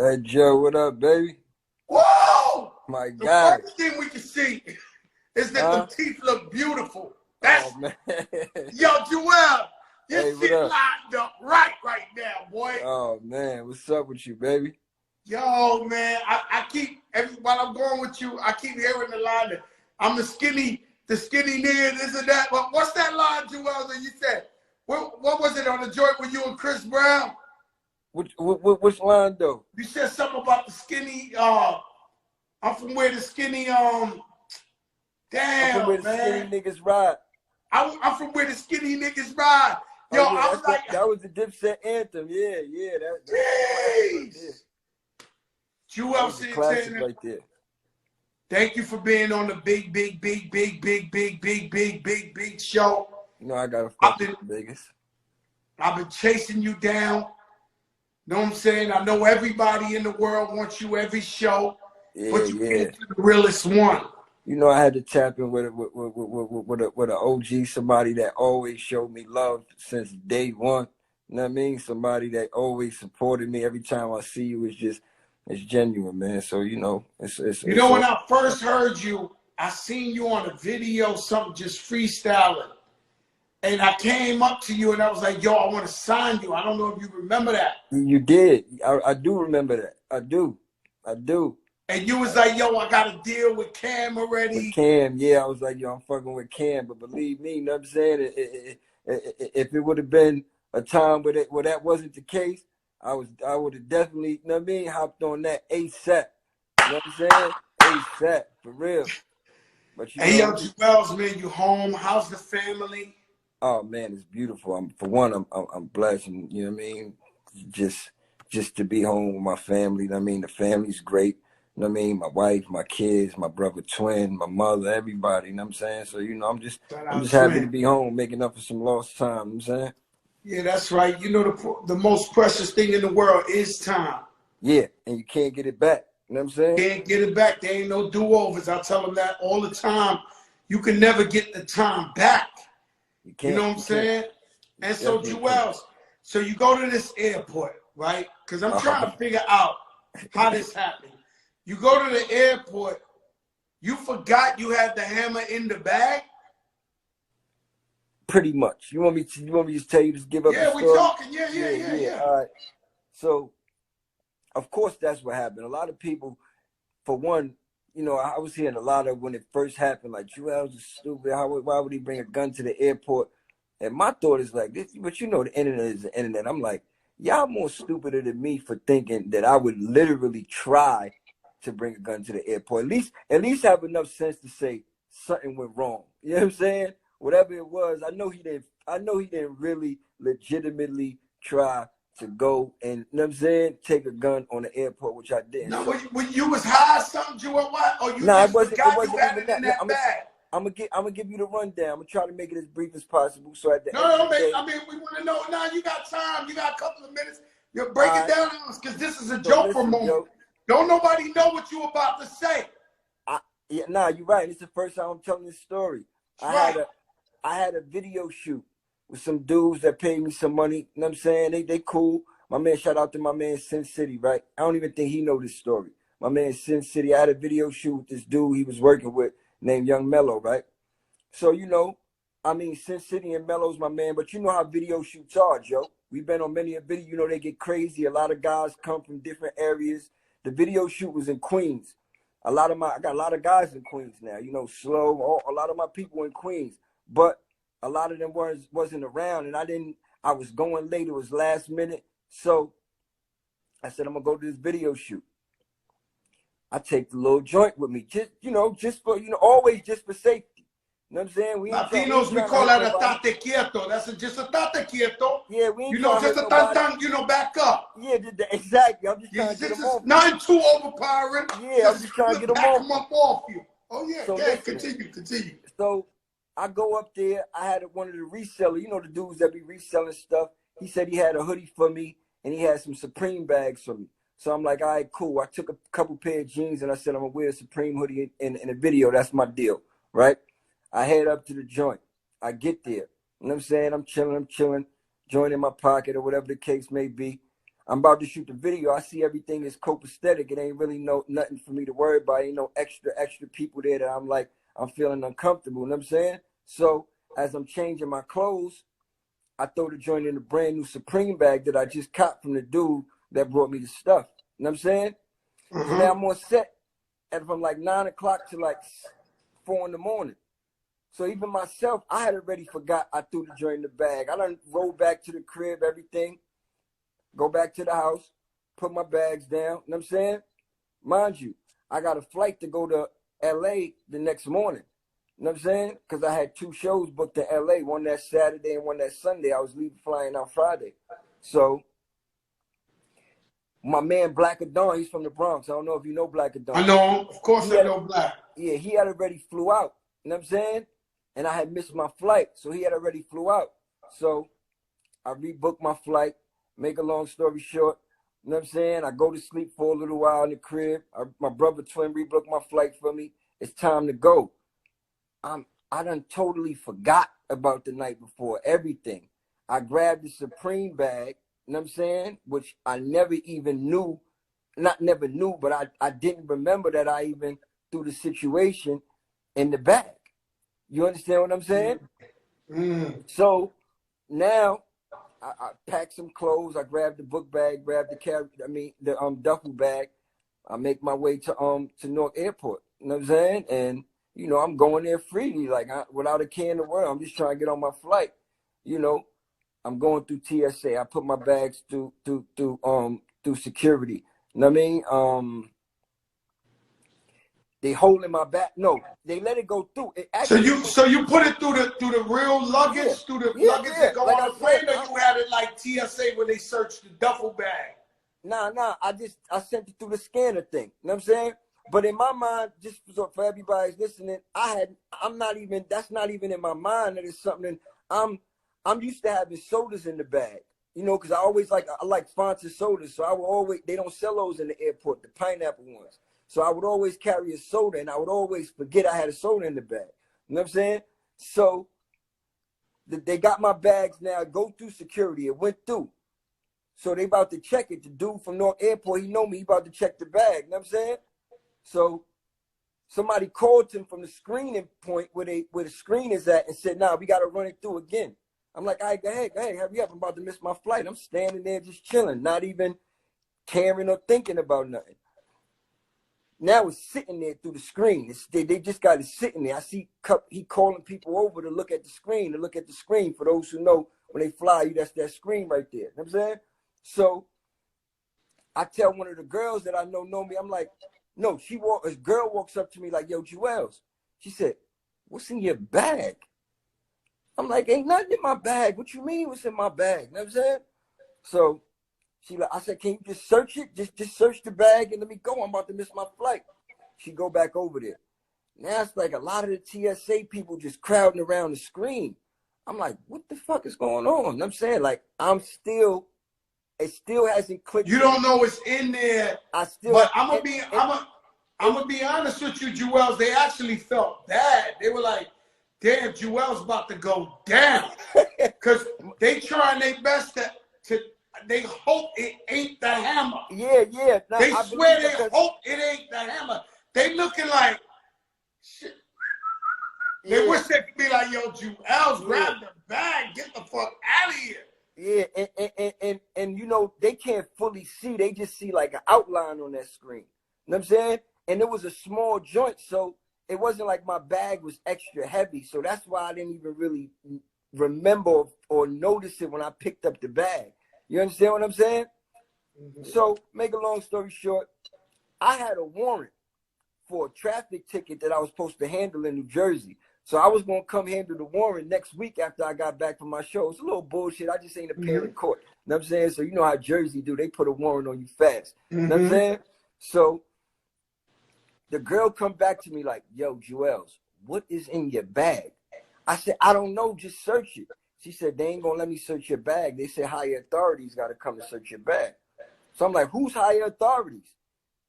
Hey Joe, what up, baby? Whoa! My The guy. first thing we can see is that the Huh? teeth look beautiful. Oh That's man. yo, Juelz. Your Hey, what shit up? lined up right now, boy. Oh man, what's up with you, baby? Yo, man, I keep while I'm going with you, I keep hearing the line that I'm the skinny nigga, this and that. But what's that line, Juelz, that you said? What was it on the joint with you and Chris Brown? Which line though? You said something about the skinny. I'm from where the skinny. I'm from where Damn, the skinny man. niggas ride. I'm from where the skinny niggas ride. Oh Yo, yeah, I was like, that was the Dipset anthem. Yeah, that was a classic right there. jeez. That Juelz was a classic Santana, right there. thank you for being on the big show. You know I gotta I've fuck with been you, Vegas. I've been chasing you down. Know what I'm saying? I know everybody in the world wants you every show, Yeah, but you yeah. ain't the realest one. You know I had to tap in with an OG, somebody that always showed me love since day one. You know what I mean? Somebody that always supported me. Every time I see you, it's genuine, man. So you know, You know, all. when I first heard you, I seen you on a video, something just freestyling. And I came up to you and I was like, yo, I want to sign you. I don't know if you remember that. You did. I do remember that. I do. And you was like, yo, I got to deal with Cam With already. Cam, yeah, I was like, yo, I'm fucking with Cam. But believe me, you know what I'm saying? If it would have been a time where that wasn't the case, I would have definitely, you know what I mean, hopped on that ASAP. You know what I'm saying? ASAP, for real. But you Hey, yo, know, Juelz, man, you home? How's the family? oh man, it's beautiful. For one, I'm blessed, and you know what I mean. Just just to be home with my family. You know what I mean, the family's great. You know what I mean, my wife, my kids, my brother, twin, my mother, everybody. You know what I'm saying. So you know, Shout I'm out, just happy to twin. be home, making up for some lost time. You know what I'm saying. Yeah, that's right. You know, the most precious thing in the world is time. Yeah, and you can't get it back. You know what I'm saying. Can't get it back. There ain't no do-overs. I tell them that all the time. You can never get the time back. You You know can't. what I'm You can't. saying? You And so, definitely can't. Juelz, so you go to this airport, right? Because I'm Uh, trying to figure out how this happened. You go to the airport, you forgot you had the hammer in the bag? Pretty much. You want me to just tell you, just give up the Yeah, we story? talking. Yeah, yeah, Yeah, yeah, yeah. yeah. All right. So of course that's what happened. A lot of people, for one, you know, I was hearing a lot of when it first happened, like Juelz is stupid. Why would he bring a gun to the airport? And my thought is like this, but you know, the internet is the internet. I'm like, y'all more stupider than me for thinking that I would literally try to bring a gun to the airport. At least have enough sense to say something went wrong. You know what I'm saying? Whatever it was, I know he didn't. I know he didn't really legitimately try to go and, you know what I'm saying, take a gun on the airport, which I didn't. No, So when you was high, something, Jewel, what? Or you nah, it just wasn't. It forgot you wasn't had even it in that. Look, that bag? I'm gonna give you the rundown. I'm gonna try to make it as brief as possible. So at the end No, of no, the day, I mean, we want to know now. You got time. You got a couple of minutes. You break it I down on us because this is a so joke for a listen, moment. yo. Don't nobody know what you about to say. Yeah, nah, you're right. It's the first time I'm telling this story. That's I had right. a I had a video shoot with some dudes that paid me some money. You know what I'm saying? They cool. My man, shout out to my man Sin City, right? I don't even think he know this story. My man Sin City, I had a video shoot with this dude he was working with named Young Mello, right? So, you know, I mean, Sin City and Mello's my man, but you know how video shoots are, Joe. We've been on many a video, you know, they get crazy. A lot of guys come from different areas. The video shoot was in Queens. I got a lot of guys in Queens now, you know, a lot of my people in Queens, but a lot of them wasn't around, and I was going late. It was last minute. So I said, I'm gonna go to this video shoot. I take the little joint with me, just for, always just for safety. You know what I'm saying? We ain't Latinos, we trying to call hurt that a nobody. tate quieto. Just a tate quieto. Yeah, we ain't You know, trying to just hurt a tan nobody. tan, back up. Yeah, exactly. I'm just You trying to get just them off me. nothing too overpowering. Yeah, I'm Just just trying to get them back off them me. up off you. Oh, yeah, So yeah, listen, continue. so I go up there. I had one of the resellers, you know, the dudes that be reselling stuff. He said he had a hoodie for me and he had some Supreme bags for me. So I'm like, all right, cool. I took a couple pair of jeans and I said, I'm gonna wear a Supreme hoodie in a video. That's my deal, right? I head up to the joint. I get there. You know what I'm saying? I'm chilling, joint in my pocket or whatever the case may be. I'm about to shoot the video. I see everything is copacetic. It ain't really nothing for me to worry about. Ain't no extra people there that I'm like, I'm feeling uncomfortable. You know what I'm saying? So as I'm changing my clothes, I throw the joint in a brand new Supreme bag that I just caught from the dude that brought me the stuff. You know what I'm saying? So now I'm on set from like 9 o'clock to like 4 in the morning. So even myself, I had already forgot I threw the joint in the bag. I done rolled back to the crib, everything. Go back to the house, put my bags down. You know what I'm saying? Mind you, I got a flight to go to LA the next morning. You know what I'm saying? Because I had 2 shows booked in LA, one that Saturday and one that Sunday. I was flying out Friday. So my man Black Dawn, he's from the Bronx. I don't know if you know Black Dawn. I know him. Of course I know Black. Yeah, he had already flew out. You know what I'm saying? And I had missed my flight. So he had already flew out. So I rebooked my flight. Make a long story short, you know what I'm saying? I go to sleep for a little while in the crib. My brother twin rebooked my flight for me. It's time to go. I done totally forgot about the night before, everything. I grabbed the Supreme bag, you know what I'm saying? Which I never even knew, never knew, but I didn't remember that I even threw the situation in the bag. You understand what I'm saying? So now I packed some clothes. I grabbed the book bag, grabbed the duffel bag. I make my way to Newark Airport. You know what I'm saying? And you know, I'm going there freely, like without a care in the world. I'm just trying to get on my flight. You know, I'm going through TSA. I put my bags through security. You know what I mean? They holding my back. No, they let it go through. It actually, so you put it through the real luggage, through the luggage that go on the plane, or you had it like TSA when they searched the duffel bag? Nah. I sent it through the scanner thing. You know what I'm saying? But in my mind, just for everybody's listening, that's not even in my mind that it's something. I'm used to having sodas in the bag, you know, because I like sponsored sodas. So I will always, they don't sell those in the airport, the pineapple ones. So I would always carry a soda, and I would always forget I had a soda in the bag. You know what I'm saying? So they got my bags now, go through security. It went through. So they about to check it. The dude from Newark Airport, he know me, he about to check the bag. You know what I'm saying? So somebody called him from the screening point where the screen is at and said, nah, we got to run it through again. I'm like, all right, go ahead, hurry up. I'm about to miss my flight. I'm standing there just chilling, not even caring or thinking about nothing. Now it's sitting there through the screen. They just got it sitting there. I see he calling people over to look at the screen, For those who know, when they fly you, that's that screen right there. You know what I'm saying? So I tell one of the girls that I know me, I'm like, no, a girl walks up to me like, yo, Juelz. She said, what's in your bag? I'm like, ain't nothing in my bag. What you mean what's in my bag? You know what I'm saying? So I said, can you just search it? Just search the bag and let me go. I'm about to miss my flight. She go back over there. Now it's like a lot of the TSA people just crowding around the screen. I'm like, what the fuck is going on? You know what I'm saying? Like, it still hasn't clicked. You don't know what's in there. But I'm gonna be honest with you, Juelz. They actually felt bad. They were like, damn, Juelz about to go down. Because they trying their best to they hope it ain't the hammer. Yeah. No, they swear they hope it ain't the hammer. They looking like shit. They wish they could be like, yo, Juelz, grab the bag, get the fuck out of here. Yeah, and you know, they can't fully see. They just see like an outline on that screen. You know what I'm saying? And it was a small joint, so it wasn't like my bag was extra heavy. So that's why I didn't even really remember or notice it when I picked up the bag. You understand what I'm saying? So, make a long story short, I had a warrant for a traffic ticket that I was supposed to handle in New Jersey. So I was going to come handle the warrant next week after I got back from my show. It's a little bullshit. I just ain't appear in court. You know what I'm saying? So you know how Jersey do. They put a warrant on you fast. You know what I'm saying? So the girl come back to me like, yo, Juelz, what is in your bag? I said, I don't know. Just search it. She said, they ain't going to let me search your bag. They said higher authorities got to come to search your bag. So I'm like, who's higher authorities?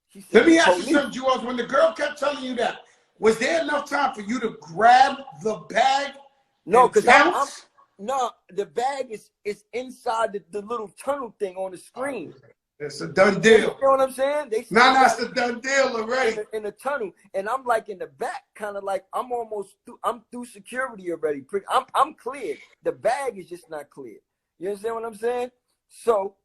She said, let me ask you something, Juelz. When the girl kept telling you that, was there enough time for you to grab the bag? No, because no, the bag is inside the little tunnel thing on the screen. It's a done You deal. know what I'm saying? They Now that's a done deal already. In the tunnel, and I'm like in the back, kind of like I'm almost through, I'm through security already. I'm cleared. The bag is just not clear. You understand what I'm saying? So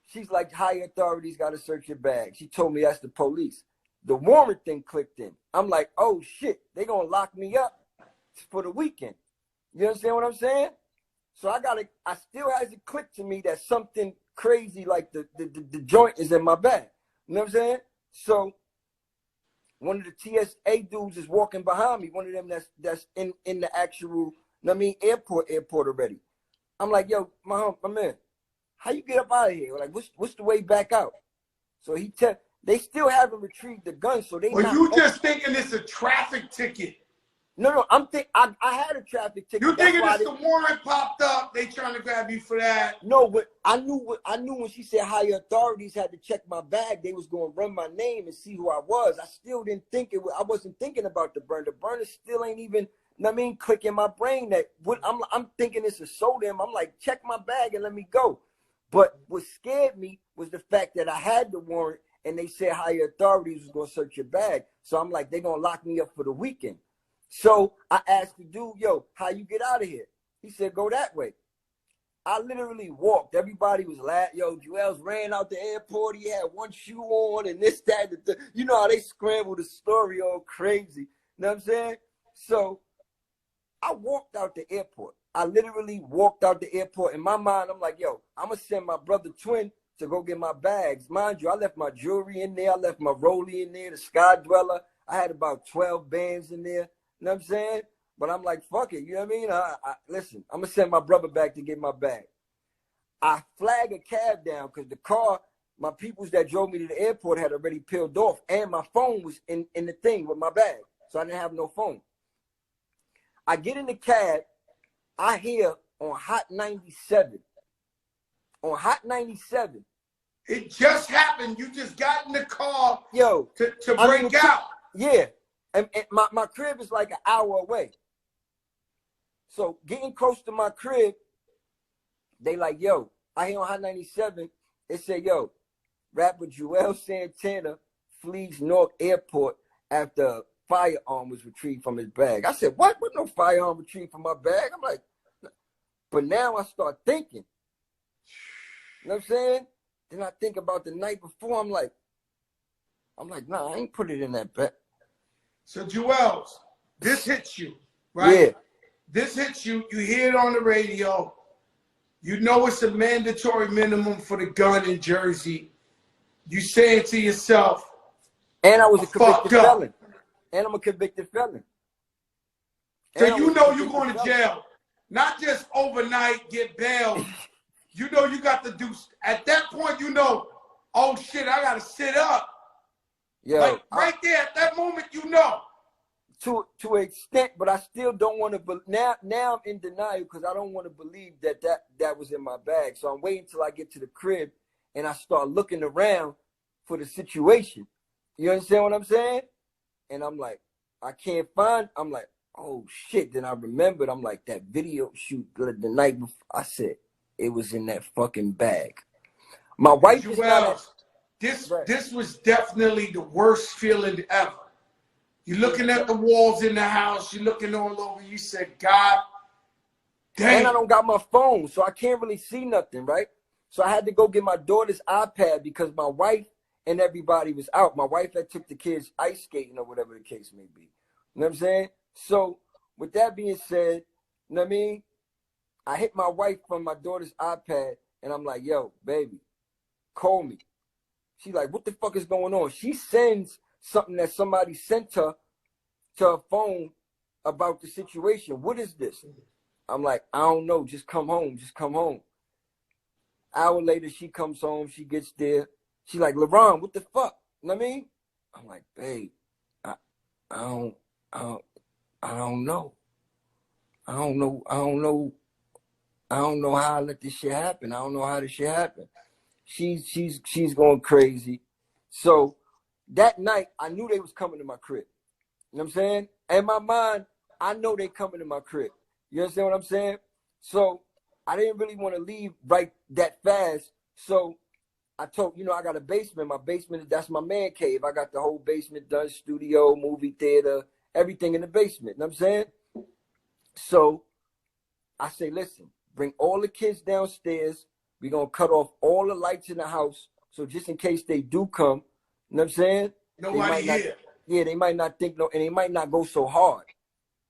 she's like, higher authorities got to search your bag. She told me that's the police. The warrant thing clicked in. I'm like, oh shit, they gonna lock me up for the weekend. You understand what I'm saying? So I still hasn't clicked to me that something crazy like the joint is in my bag. You know what I'm saying? So one of the TSA dudes is walking behind me, one of them that's in the actual, airport already. I'm like, yo, my man, how you get up out of here? Like, what's the way back out? So they still haven't retrieved the gun, so they. Well, you just thinking it's a traffic ticket. No, I had a traffic ticket. You thinking it's the warrant popped up? They trying to grab you for that? No, but I knew when she said higher authorities had to check my bag, they was gonna run my name and see who I was. I still didn't think I wasn't thinking about the burner. The burner still ain't even. Click in my brain that I'm thinking it's a soda. I'm like, check my bag and let me go. But what scared me was the fact that I had the warrant and they said higher authorities was gonna search your bag. So I'm like, they're gonna lock me up for the weekend. So I asked the dude, yo, how you get out of here? He said, go that way. I literally walked. Everybody was laughing. Yo, Juelz ran out the airport. He had one shoe on and this, that, you know how they scramble the story all crazy. You know what I'm saying? So I walked out the airport. I literally walked out the airport. In my mind, I'm like, yo, I'm going to send my brother Twin to go get my bags. Mind you, I left my jewelry in there. I left my rollie in there, the Sky Dweller. I had about 12 bands in there. You know what I'm saying? But I'm like, fuck it. You know what I mean? Listen, I'm going to send my brother back to get my bag. I flag a cab down because the car, my peoples that drove me to the airport had already peeled off. And my phone was in the thing with my bag. So I didn't have no phone. I get in the cab. I hear on Hot 97. On Hot 97. It just happened. You just got in the car to break out. Yeah. And my crib is like an hour away. So getting close to my crib, they like, yo, I hear on Hot 97, it said, yo, rapper Juelz Santana flees Newark Airport after a firearm was retrieved from his bag. I said, what? What no firearm retrieved from my bag? I'm like, but now I start thinking. You know what I'm saying? Then I think about the night before. I'm like, nah, I ain't put it in that bag. So Juelz, this hits you, right? Yeah. This hits you. You hear it on the radio. You know it's a mandatory minimum for the gun in Jersey. You say it to yourself. And I was a convicted felon. And I'm a convicted felon. So you know you're going to jail. Not just overnight, get bail. You know you got to do, at that point, you know, oh shit, I got to sit up. Yo, like right there at that moment, you know. To an extent, but I still don't want to, now I'm in denial because I don't want to believe that was in my bag. So I'm waiting till I get to the crib and I start looking around for the situation. You understand what I'm saying? And I'm like, I can't find, I'm like, oh shit. Then I remembered, I'm like, that video shoot the night before, I said, it was in that fucking bag. My wife is not this was definitely the worst feeling ever. You're looking at the walls in the house, you're looking all over, you said, God damn. And I don't got my phone, so I can't really see nothing, right? So I had to go get my daughter's iPad because my wife and everybody was out. My wife had took the kids ice skating or whatever the case may be. You know what I'm saying? So with that being said, you know what I mean? I hit my wife from my daughter's iPad and I'm like, yo, baby, call me. She's like, what the fuck is going on? She sends something that somebody sent her to her phone about the situation. What is this? I'm like, I don't know. Just come home. Just come home. Hour later, she comes home. She gets there. She's like, LeBron, what the fuck? You know what I mean? I'm like, babe, I don't know. I don't know how I let this shit happen. I don't know how this shit happened. She's going crazy. So that night, I knew they was coming to my crib. You know what I'm saying? In my mind, I know they coming to my crib. You understand what I'm saying? So I didn't really want to leave right that fast So I told, I got a basement. My basement, that's my man cave. I got the whole basement done, studio, movie theater, everything in the basement. You know what I'm saying? So I say, listen, bring all the kids downstairs. We're going to cut off all the lights in the house. So just in case they do come, you know what I'm saying? Nobody here. Yeah, they might not think, and they might not go so hard.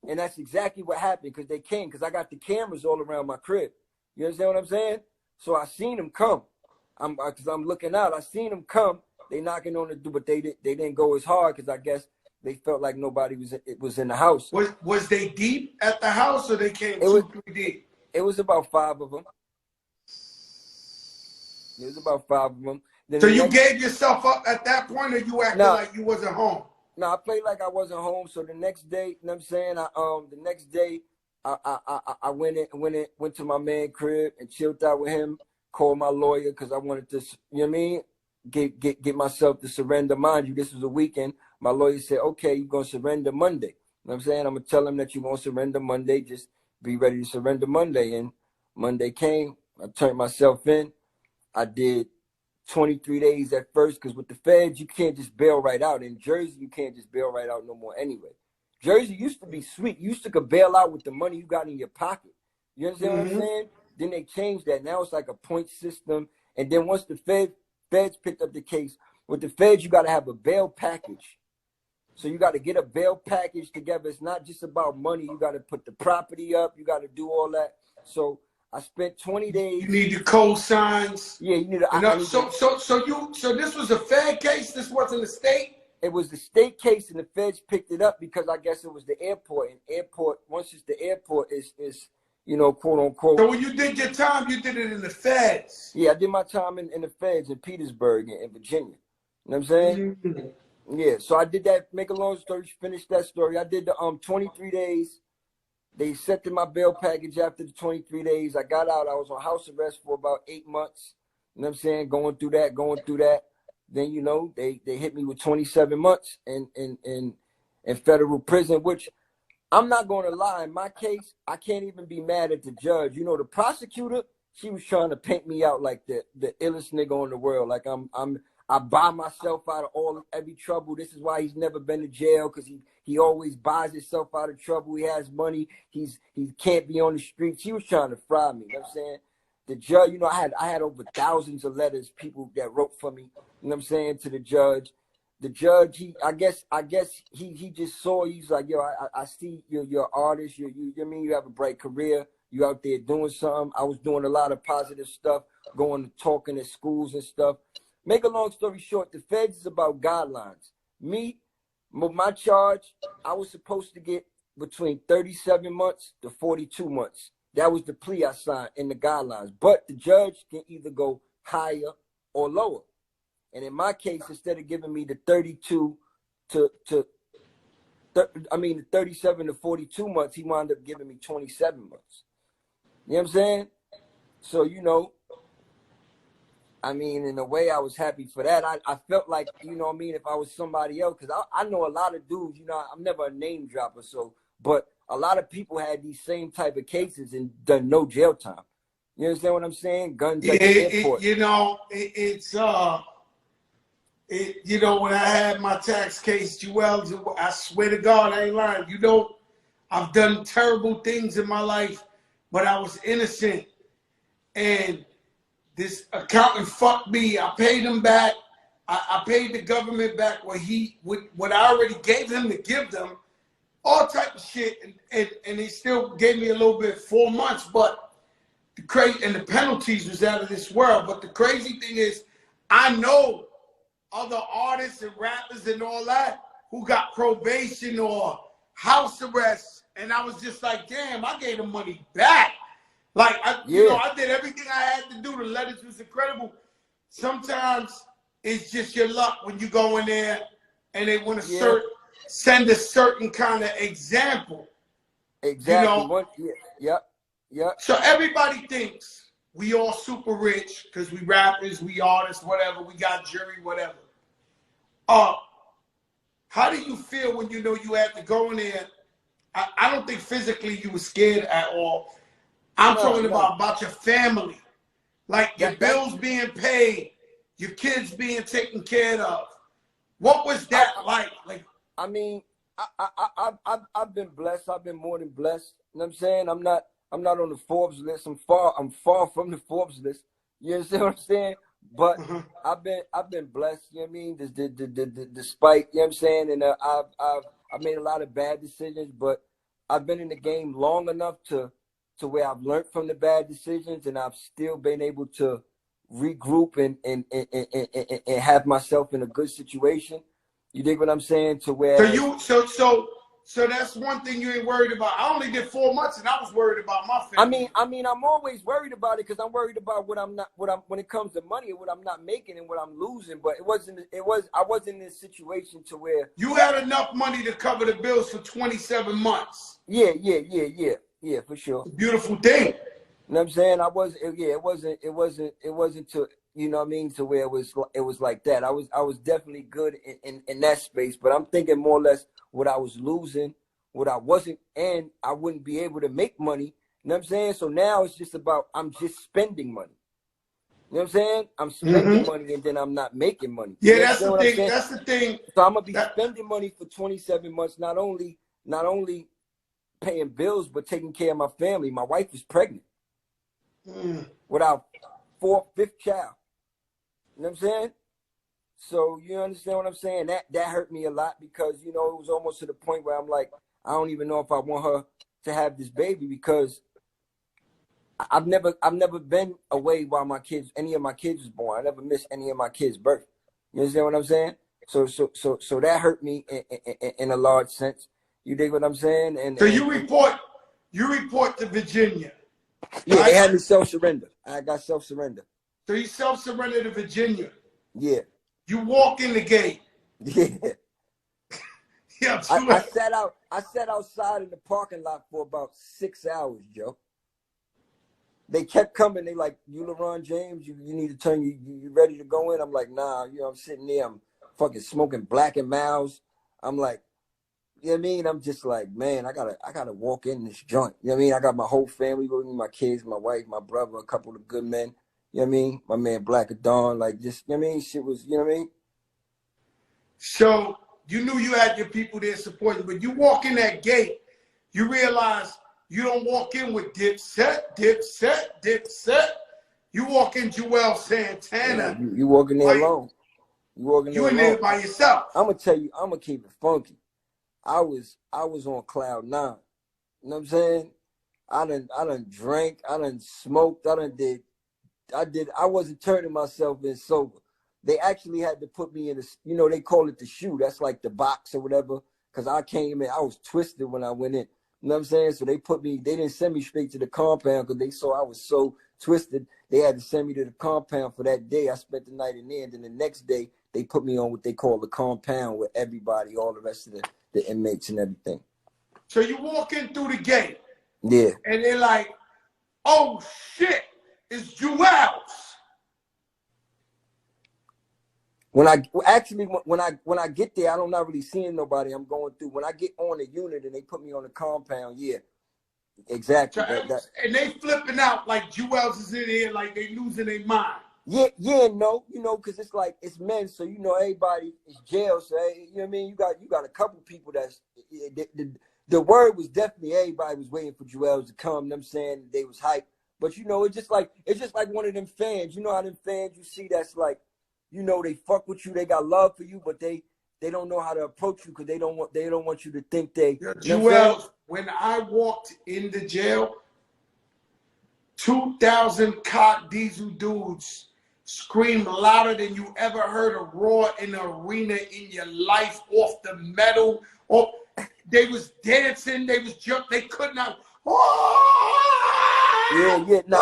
And that's exactly what happened, because they came, because I got the cameras all around my crib. You understand what I'm saying? So I seen them come. Because I'm looking out. I seen them come. They knocking on the door, but they didn't go as hard, because I guess they felt like nobody was in the house. Was they deep at the house, or they came 2-3 deep? It was about 5 of them. It was about 5 of them. Then so you gave yourself up at that point, or you acted like you wasn't home? No, I played like I wasn't home. So the next day, you know what I'm saying? The next day, I went to my man crib and chilled out with him. Called my lawyer because I wanted to, you know what I mean? Get myself to surrender. Mind you, this was a weekend. My lawyer said, okay, you're going to surrender Monday. You know what I'm saying? I'm going to tell him that you're going to surrender Monday. Just be ready to surrender Monday. And Monday came. I turned myself in. I did 23 days at first, because with the feds, you can't just bail right out. In Jersey, you can't just bail right out no more anyway. Jersey used to be sweet. You used to could bail out with the money you got in your pocket. You understand what I'm saying? Then they changed that. Now it's like a point system. And then once the feds picked up the case, with the feds, you got to have a bail package. So you got to get a bail package together. It's not just about money. You got to put the property up. You got to do all that. So I spent 20 days. You need your cosigns. Yeah, you need So this was a Fed case? This wasn't a state? It was the state case, and the feds picked it up because I guess it was the airport. And airport, once it's the airport, is quote unquote. So when you did your time, you did it in the feds? Yeah, I did my time in the feds in Petersburg in Virginia. You know what I'm saying? Yeah, so I did that. Make a long story, finish that story. I did the 23 days. They accepted my bail package after the 23 days. I got out. I was on house arrest for about 8 months. You know what I'm saying? Going through that. Then, they hit me with 27 months in federal prison, which I'm not going to lie. In my case, I can't even be mad at the judge. The prosecutor, she was trying to paint me out like the illest nigga in the world. Like I buy myself out of every trouble. This is why he's never been to jail, because he always buys himself out of trouble. He has money. He can't be on the streets. She was trying to fry me. You know what I'm saying? The judge, I had over thousands of letters, people that wrote for me, you know what I'm saying, to the judge. The judge, I guess he just saw, he's like, yo, I see you're an artist. You have a bright career. You out there doing something. I was doing a lot of positive stuff, going and talking at schools and stuff. Make a long story short, the feds is about guidelines. My charge, I was supposed to get between 37 months to 42 months. That was the plea I signed in the guidelines. But the judge can either go higher or lower. And in my case, instead of giving me the 37 to 42 months, he wound up giving me 27 months. You know what I'm saying? So, in a way, I was happy for that. I felt like, if I was somebody else, because I know a lot of dudes, I'm never a name dropper, but a lot of people had these same type of cases and done no jail time. You understand what I'm saying? Guns at the airport. When I had my tax case, Juelz, I swear to God, I ain't lying. I've done terrible things in my life, but I was innocent. And this accountant fucked me. I paid him back. I paid the government back what I already gave him to give them, all type of shit, and he still gave me a little bit, 4 months. But the penalties was out of this world. But the crazy thing is, I know other artists and rappers and all that who got probation or house arrest, and I was just like, damn, I gave the money back. Like, I did everything I had to do. The letters was incredible. Sometimes it's just your luck when you go in there and they want to send a certain kind of example. Exactly. Yep. So everybody thinks we all super rich because we rappers, we artists, whatever. We got jury, whatever. How do you feel when you had to go in there? I don't think physically you were scared at all. I'm talking about your family. Like your bills being paid, your kids being taken care of. What was that like? Like, I mean, I've been blessed. I've been more than blessed. You know what I'm saying? I'm not on the Forbes list. I'm far from the Forbes list. You understand what I'm saying? But I've been blessed. You know what I mean? Despite, you know what I'm saying? And I've made a lot of bad decisions, but I've been in the game long enough to where I've learned from the bad decisions, and I've still been able to regroup and have myself in a good situation. You dig what I'm saying? To where so that's one thing you ain't worried about. I only did 4 months and I was worried about my family. I mean, I'm always worried about it because I'm worried about when it comes to money and what I'm not making and what I'm losing. But I wasn't in this situation to where you had enough money to cover the bills for 27 months. Yeah, for sure. It's a beautiful thing. You know what I'm saying? It wasn't to, you know what I mean, to where it was like that. I was definitely good in that space, but I'm thinking more or less what I was losing, what I wasn't, and I wouldn't be able to make money. You know what I'm saying? So now it's just about, I'm just spending money. You know what I'm saying? I'm spending money and then I'm not making money. Yeah, that's the thing. That's the thing. So I'm gonna be spending money for 27 months, not only paying bills, but taking care of my family. My wife was pregnant with our fifth child. You know what I'm saying? So you understand what I'm saying? That hurt me a lot because, you know, it was almost to the point where I'm like, I don't even know if I want her to have this baby because I've never been away while any of my kids was born. I never missed any of my kids' birth. You understand what I'm saying? So that hurt me in a large sense. You dig what I'm saying? And so you report to Virginia. Yeah, right? They had me self-surrender. I got self-surrender. So you self-surrender to Virginia. Yeah. You walk in the gate. Yeah. Yeah. I sat outside in the parking lot for about 6 hours, Joe. They kept coming. They like, you LeBron James, you need to turn, you ready to go in? I'm like, nah, you know, I'm sitting there, I'm fucking smoking Black and Miles. I'm like, you know what I mean? I'm just like, man, I gotta walk in this joint. You know what I mean? I got my whole family with me, my kids, my wife, my brother, a couple of good men. You know what I mean? My man Black at Dawn, like just, you know what I mean? Shit was, you know what I mean? So you knew you had your people there supporting, but you walk in that gate, you realize you don't walk in with Dipset. You walk in Juelz Santana. Yeah, you walk in there alone. You in there by yourself. I'm gonna tell you, I'm gonna keep it funky. I was on cloud 9. You know what I'm saying? I done drank, I done smoked, I wasn't turning myself in sober. They actually had to put me in a, you know, they call it the shoe. That's like the box or whatever. Cause I came in, I was twisted when I went in. You know what I'm saying? So they didn't send me straight to the compound because they saw I was so twisted. They had to send me to the compound for that day. I spent the night in there. And then the next day, they put me on what they call the compound with everybody, all the rest of the inmates and everything. So you walk in through the gate. Yeah. And they're like, oh, shit, it's Juelz. When I get there, I'm not really seeing nobody. I'm going through. When I get on the unit and they put me on the compound, yeah, exactly. So, and they flipping out like Juelz is in here, like they losing their mind. Yeah, no, you know, because it's like it's men, so you know everybody is jail. So you know what I mean. You got a couple people that's the word was definitely everybody was waiting for Juelz to come. Them saying they was hyped, but you know it's just like one of them fans. You know how them fans you see that's like. You know, they fuck with you, they got love for you, but they don't know how to approach you because they don't want you to think they. Yeah, Juelz, when I walked in the jail, 2,000 cot diesel dudes screamed louder than you ever heard a roar in the arena in your life off the metal. Oh, they was dancing, they was jumping, they could not. Oh! Yeah, no,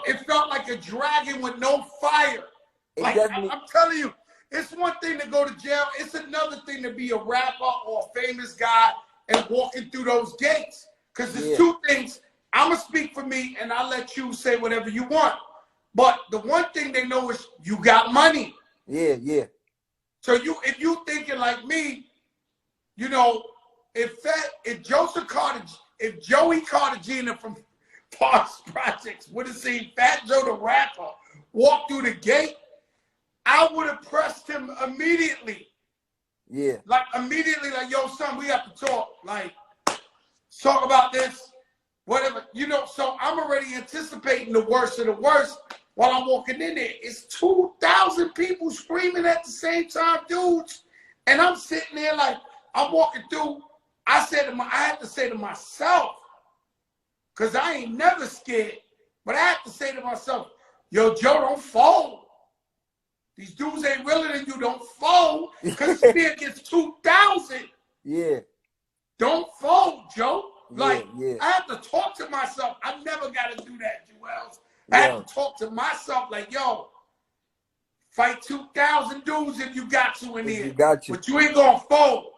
it felt like a dragon with no fire. Like, I'm telling you, it's one thing to go to jail. It's another thing to be a rapper or a famous guy and walking through those gates. Because there's two things. I'm going to speak for me, and I'll let you say whatever you want. But the one thing they know is you got money. Yeah. So if you thinking like me, you know, if Joey Cartagena Parks Projects, would have seen Fat Joe the rapper walk through the gate, I would have pressed him immediately. Yeah. Like immediately, like, yo, son, we have to talk. Like, talk about this, whatever. You know, so I'm already anticipating the worst of the worst while I'm walking in there. It's 2,000 people screaming at the same time, dudes. And I'm sitting there like, I'm walking through. I had to say to myself, because I ain't never scared, but I have to say to myself, yo, Joe, don't fold. These dudes ain't realer than you. Don't fold, because fear gets 2,000. Yeah. Don't fold, Joe. Like, yeah. I have to talk to myself. I never got to do that, Juelz. I have to talk to myself like, yo, fight 2,000 dudes if you got to in here. You got to. But you ain't going to fold.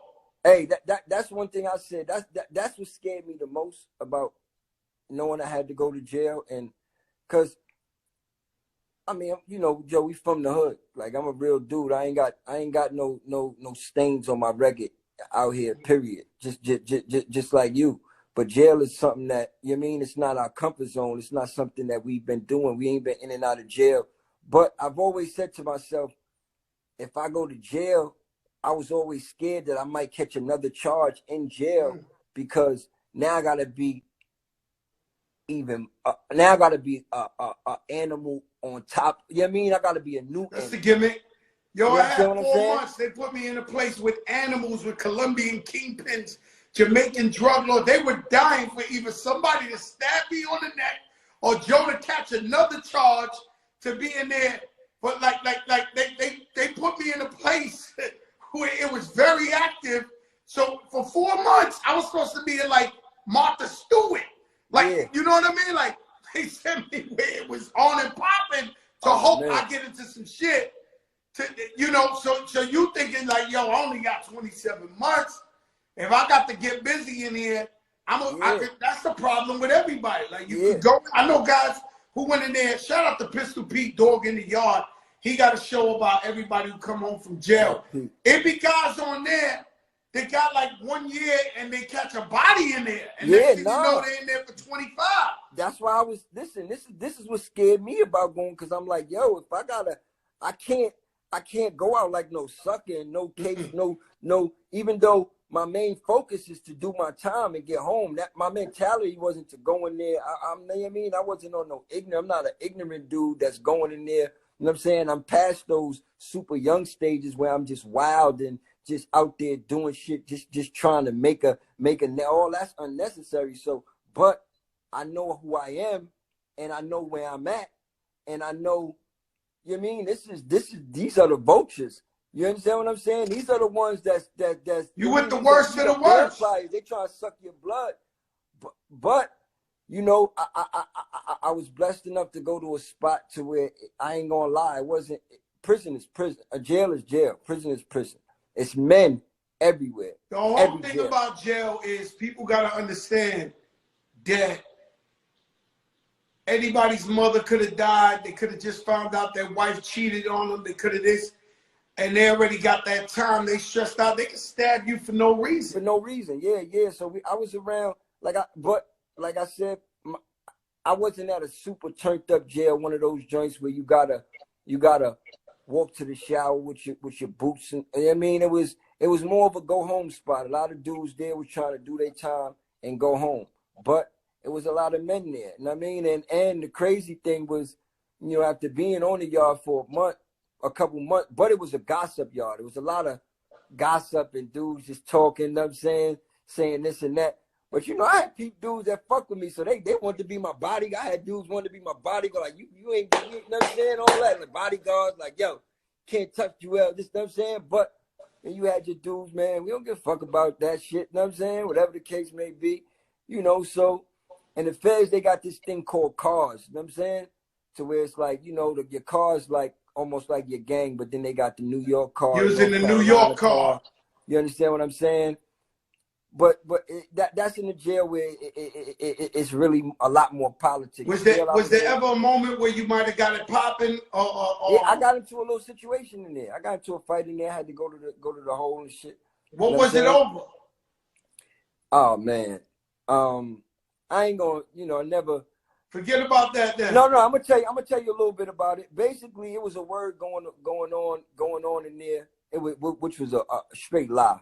Hey, that's one thing I said. That's what scared me the most about knowing I had to go to jail. And because, I mean, you know, Joe, we from the hood. Like, I'm a real dude. I ain't got no stains on my record out here, period. Just like you. But jail is something that, you know what I mean, it's not our comfort zone. It's not something that we've been doing. We ain't been in and out of jail. But I've always said to myself, if I go to jail, I was always scared that I might catch another charge in jail, because now I gotta be a animal on top. You know what I mean? I gotta be a new That's animal. the gimmick. Yo, You I had understand what I'm 4 saying? months. They put me in a place with animals, with Colombian kingpins, Jamaican drug lords. They were dying for either somebody to stab me on the neck or Joe to catch another charge to be in there. But like they put me in a place where it was very active. So for 4 months, I was supposed to be in like Martha Stewart. Like, you know what I mean? Like, they sent me where it was on and popping to hope I get into some shit. You know, so you thinking like, yo, I only got 27 months. If I got to get busy in here, that's the problem with everybody. Like, you could go. I know guys who went in there. Shout out to Pistol Pete, Dog in the Yard. He got a show about everybody who come home from jail. It be guys on there that got like 1 year and they catch a body in there. And next thing you know, they're in there for 25. That's why I was, listen, this is what scared me about going, because I'm like, yo, if I can't go out like no sucker and no case, no, even though my main focus is to do my time and get home. That my mentality wasn't to go in there. You know what I mean? I wasn't on no ignorant. I'm not an ignorant dude that's going in there. You know what I'm saying? I'm past those super young stages where I'm just wild and just out there doing shit, just trying to make a all that's unnecessary. So, but I know who I am and I know where I'm at, and I know, you know what I mean? These are the vultures. You understand what I'm saying? These are the ones that's you with the worst of the worst. They try to suck your blood. But you know, I was blessed enough to go to a spot to where, I ain't gonna lie, it wasn't, prison is prison, a jail is jail, prison is prison. It's men everywhere. The whole thing about jail is people gotta understand that anybody's mother could have died. They could have just found out their wife cheated on them. They could have this. And they already got that time. They stressed out. They can stab you for no reason. For no reason. Yeah. So I was around, but like I said, I wasn't at a super turned up jail, one of those joints where you gotta walk to the shower with your boots. And I mean, it was more of a go home spot. A lot of dudes there was trying to do their time and go home, but it was a lot of men there. You know what I mean? And the crazy thing was, you know, after being on the yard for a couple months, but it was a gossip yard. It was a lot of gossip and dudes just talking, you know what I'm saying this and that. But you know, I had dudes that fuck with me, so they wanted to be my bodyguard. I had dudes wanted to be my bodyguard, like you ain't, you know what I'm saying, all that. Like bodyguards, like, yo, can't touch Juelz, this, you know what I'm saying? But then you had your dudes, man, we don't give a fuck about that shit, you know what I'm saying? Whatever the case may be, you know. So, and the feds, they got this thing called cars, you know what I'm saying? To where it's like, you know, your car's like almost like your gang, but then they got the New York car. You was in the New York car. You understand what I'm saying? But that's in the jail where it's really a lot more politics. Was there ever a moment where you might have got it popping? Yeah, I got into a little situation in there. I got into a fight in there. I had to go to the hole and shit. What was it over? Oh man, I ain't gonna, you know, Forget about that then. No, I'm gonna tell you a little bit about it. Basically, it was a word going on in there. Which was a straight lie,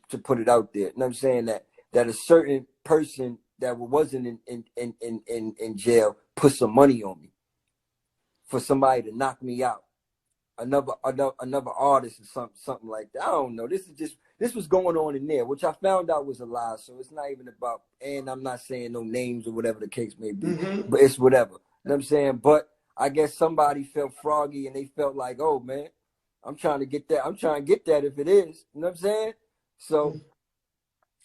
to put it out there. You know what I'm saying? That a certain person that wasn't in jail put some money on me for somebody to knock me out. Another artist or something like that. I don't know. This was going on in there, which I found out was a lie. So it's not even about, and I'm not saying no names or whatever the case may be, but it's whatever. You know what I'm saying? But I guess somebody felt froggy and they felt like, oh man, I'm trying to get that. I'm trying to get that if it is. You know what I'm saying? So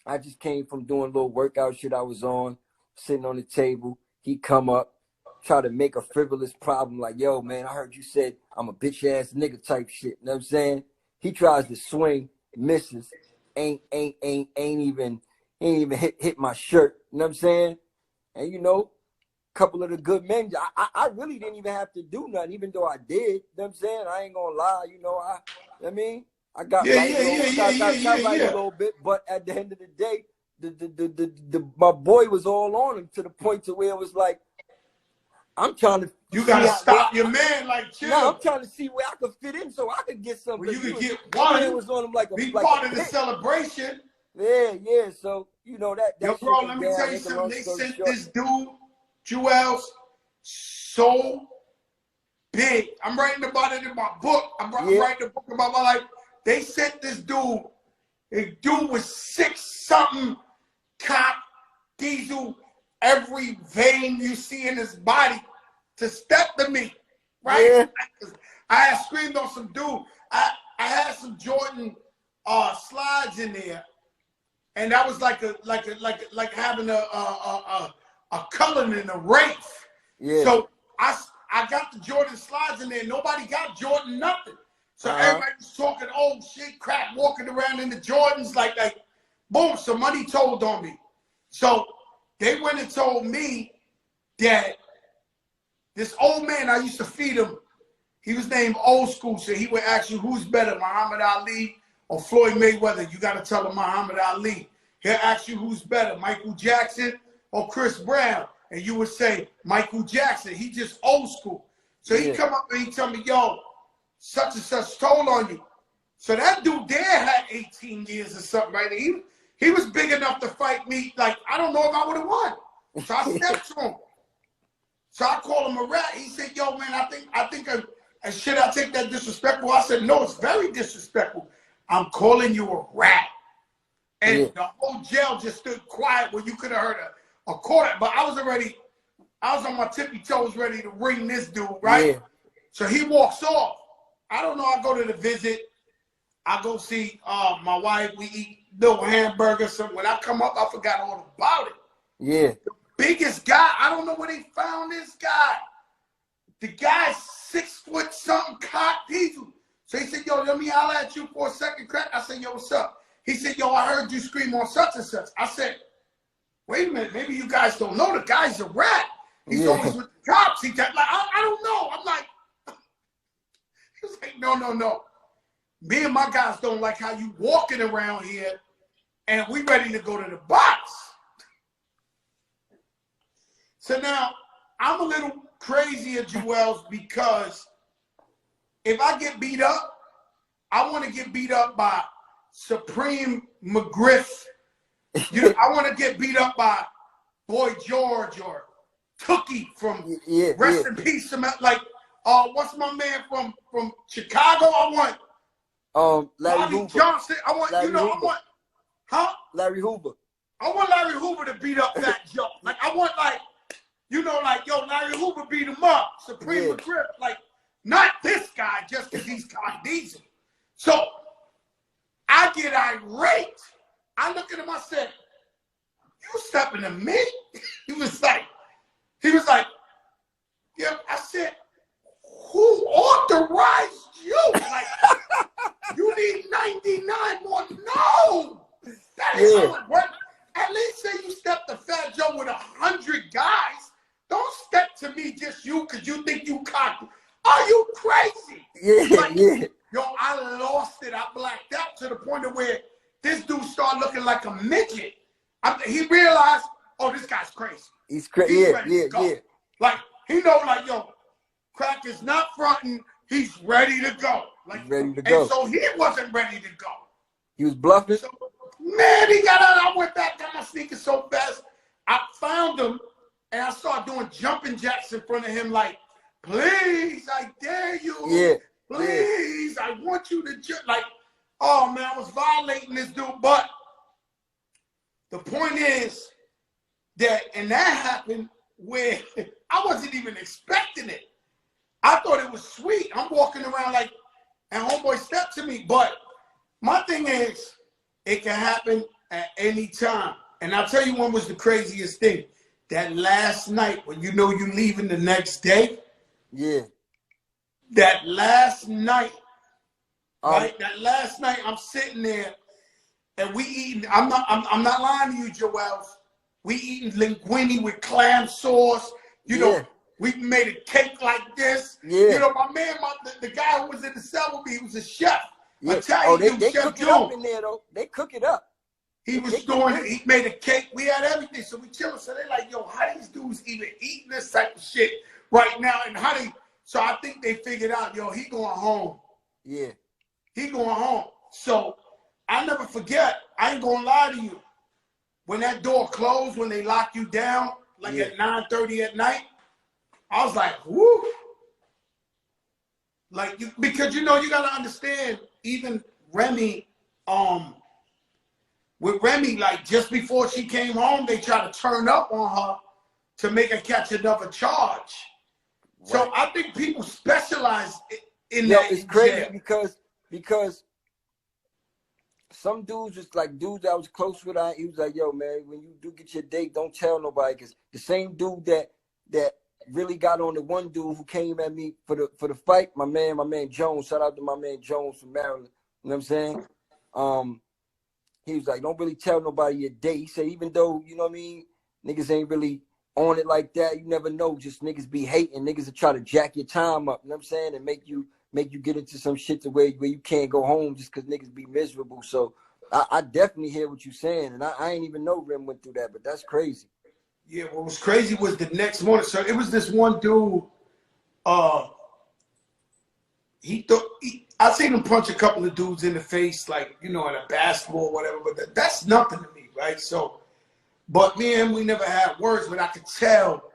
I just came from doing a little workout shit I was on, sitting on the table. He come up, try to make a frivolous problem like, yo, man, I heard you said I'm a bitch ass nigga type shit. You know what I'm saying? He tries to swing, misses, ain't even hit my shirt. You know what I'm saying? And you know, a couple of the good men, I really didn't even have to do nothing, even though I did. You know what I'm saying? I ain't gonna lie, you know, I mean, I got right a little bit, but at the end of the day, my boy was all on him to the point to where it was like, I'm trying to. You gotta stop your man, like chill. No, I'm trying to see where I could fit in so I could get something. Well, you could get one. Was on him like be like part of the celebration. Yeah. So you know that. Yo, bro, let me tell you something. They sent this dude, Juelz, so big. I'm writing about it in my book. I'm writing a book about my life. They sent this dude. A dude was 6-something, cop, diesel, every vein you see in his body to step to me, right? Yeah. I had screamed on some dude. I had some Jordan slides in there, and that was like having a color in a race. Yeah. So I got the Jordan slides in there. Nobody got Jordan nothing. So everybody's talking old shit, crap, walking around in the Jordans like boom, some money told on me. So they went and told me that this old man, I used to feed him, he was named Old School, so he would ask you, who's better, Muhammad Ali or Floyd Mayweather? You got to tell him Muhammad Ali. He'll ask you, who's better, Michael Jackson or Chris Brown? And you would say, Michael Jackson. He just old school. So he come up and he tell me, yo, such and such told on you. So that dude there had 18 years or something, right? He was big enough to fight me. Like, I don't know if I would have won. So I stepped to him. So I called him a rat. He said, yo, man, I think should I take that disrespectful? I said, no, it's very disrespectful. I'm calling you a rat. And the whole jail just stood quiet where you could have heard a quarter. But I was on my tippy toes ready to ring this dude, right? Yeah. So he walks off. I don't know. I go to the visit. I go see my wife. We eat little hamburgers. So when I come up, I forgot all about it. Yeah. The biggest guy, I don't know where they found this guy. The guy's 6 foot something, cock diesel. So he said, yo, let me holler at you for a second, crack. I said, yo, what's up? He said, yo, I heard you scream on such and such. I said, wait a minute, maybe you guys don't know. The guy's a rat. He's always with the cops. He's like, I don't know. I'm like, he was like, no. Me and my guys don't like how you walking around here and we ready to go to the box. So now I'm a little crazy at Juelz because if I get beat up, I want to get beat up by Supreme McGriff. I want to get beat up by Boy George or Tookie from Rest in Peace. Like, what's my man from Chicago? I want Larry Hoover. Johnson. I want Larry Hoover. Larry Hoover. I want Larry Hoover to beat up that Joe. Like I want yo, Larry Hoover beat him up. Supreme McGriff. Like, not this guy just because he's kind of decent. So I get irate. I look at him, I said, you stepping to me? He was like, yeah. I said, who authorized you? Like, you need 99 more. No, that is how it works. At least say you step to Fat Joe with 100 guys. Don't step to me just you because you think you cocky. Are you crazy? Yo, I lost it. I blacked out to the point of where this dude started looking like a midget. He realized, oh, this guy's crazy. He's crazy. He's Yeah, ready yeah, to go. yeah. Like, he know, like, yo, Crack is not fronting. He's ready to go. Like, He's ready to and go. so he wasn't ready to go. He was bluffing. So, man, he got out. I went back, got my sneakers so fast. I found him, and I started doing jumping jacks in front of him, like, please, I dare you. Yeah. Please, I want you to jump. Like, oh, man, I was violating this dude. But the point is that, and that happened where I wasn't even expecting it. I thought it was sweet. I'm walking around like, and homeboy stepped to me. But my thing is, it can happen at any time. And I'll tell you one was the craziest thing. That last night when you know you're leaving the next day. Yeah. That last night, right? That last night I'm sitting there and we eating. I'm not lying to you, Juelz. We eating linguine with clam sauce. You know, we made a cake like this. Yeah. You know, my man, the guy who was in the cell with me, he was a chef. Yeah. Italian They chef cook it up in there though. They cook it up. He was doing it. He made a cake. We had everything. So we chilling. So they like, yo, how these dudes even eating this type of shit right now? And how they, so I think they figured out, yo, he going home. Yeah. He going home. So I never forget, I ain't gonna lie to you. When that door closed, when they lock you down, like at 9:30 at night, I was like, whoo. Like, because you know, you gotta understand, even Remy, with Remy, like just before she came home, they tried to turn up on her to make her catch another charge. Right. So I think people specialize in that. It's crazy because some dudes, just like dudes that I was close with, he was like, yo, man, when you do get your date, don't tell nobody. Because the same dude that really got on the one dude who came at me for the fight, my man Jones, shout out to my man Jones from Maryland. You know what I'm saying? He was like, don't really tell nobody your date. He said, even though, you know what I mean, niggas ain't really on it like that, you never know. Just niggas be hating. Niggas will try to jack your time up, you know what I'm saying? And make you get into some shit to where you can't go home just because niggas be miserable. So I definitely hear what you're saying. And I ain't even know Rim went through that, but that's crazy. Yeah, what was crazy was the next morning. So it was this one dude, I seen him punch a couple of dudes in the face, like, you know, in a basketball or whatever, but that's nothing to me, right? So, but me and him, we never had words, but I could tell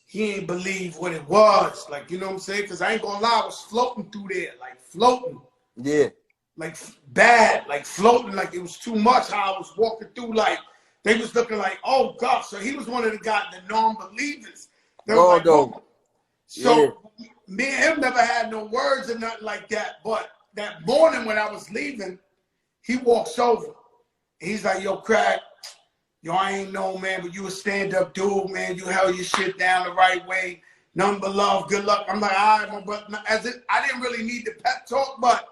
he ain't believe what it was. Like, you know what I'm saying? Because I ain't gonna lie, I was floating through there, like floating. Yeah. Like bad, like floating, like it was too much how I was walking through, like, they was looking like, oh, God. So he was one of the guys, the non-believers. They was like, oh. So me and him never had no words or nothing like that. But that morning when I was leaving, he walks over. He's like, yo, Crack, yo, I ain't know, man, but you a stand-up dude, man. You held your shit down the right way. Nothing but love. Good luck. I'm like, all right, my brother. I didn't really need the pep talk, but,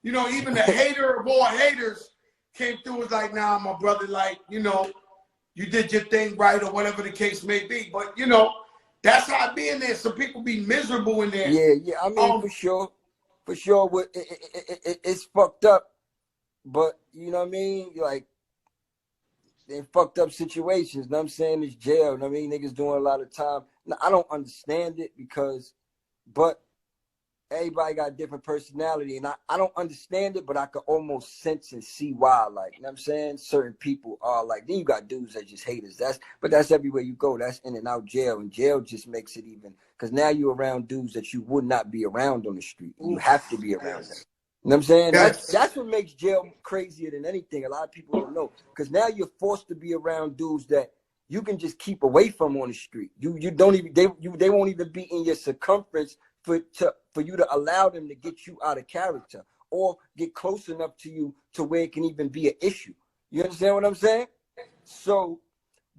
you know, even the hater of all haters came through, was like, nah, my brother, like, you know, you did your thing right or whatever the case may be. But, you know, that's how I be in there. Some people be miserable in there. Yeah. I mean, for sure. It's fucked up. But, you know what I mean? Like, in fucked up situations. You know what I'm saying? It's jail. You know what I mean? Niggas doing a lot of time. Now, I don't understand it but everybody got a different personality. And I don't understand it, but I can almost sense and see why. Like, you know what I'm saying? Certain people are like, then you got dudes that just haters. But that's everywhere you go. That's in and out jail. And jail just makes it even, because now you're around dudes that you would not be around on the street. You have to be around them. You know what I'm saying? That's what makes jail crazier than anything. A lot of people don't know. Because now you're forced to be around dudes that you can just keep away from on the street. You don't even, they won't even be in your circumference for you to allow them to get you out of character or get close enough to you to where it can even be an issue. You understand what I'm saying? So,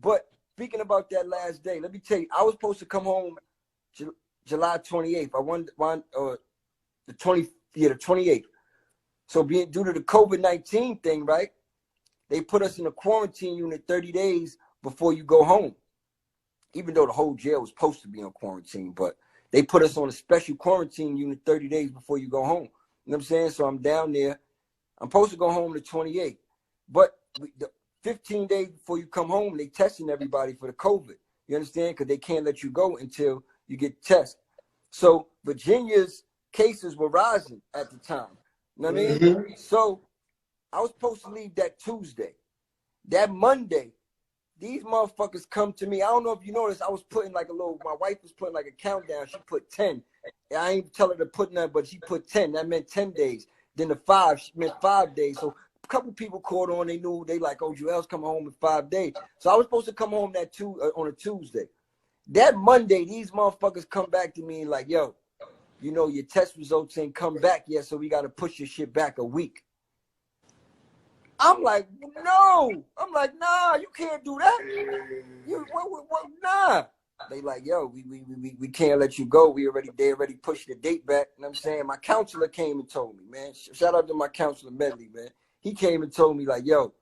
but speaking about that last day, let me tell you, I was supposed to come home July 28th. I won the 28th. So due to the COVID-19 thing, right? They put us in a quarantine unit 30 days before you go home. Even though the whole jail was supposed to be on quarantine, but they put us on a special quarantine unit 30 days before you go home. You know what I'm saying? So I'm down there. I'm supposed to go home the 28th. But the 15 days before you come home, they testing everybody for the COVID. You understand? Because they can't let you go until you get tested. So Virginia's cases were rising at the time. You know what I mean? So I was supposed to leave that Tuesday. That Monday, these motherfuckers come to me. I don't know if you noticed, I was putting like a little, my wife was putting like a countdown. She put 10. I ain't tell her to put nothing, but she put 10. That meant 10 days. Then the 5, she meant 5 days. So a couple people caught on. They knew, they like, oh, Juelz coming home in 5 days. So I was supposed to come home on a Tuesday. That Monday, these motherfuckers come back to me and like, yo, you know, your test results ain't come back yet, so we got to push your shit back a week. I'm like, no. I'm like, nah, you can't do that. Nah. They like, yo, we can't let you go. They already pushed the date back. You know what I'm saying? My counselor came and told me, man. Shout out to my counselor Medley, man. He came and told me like, yo,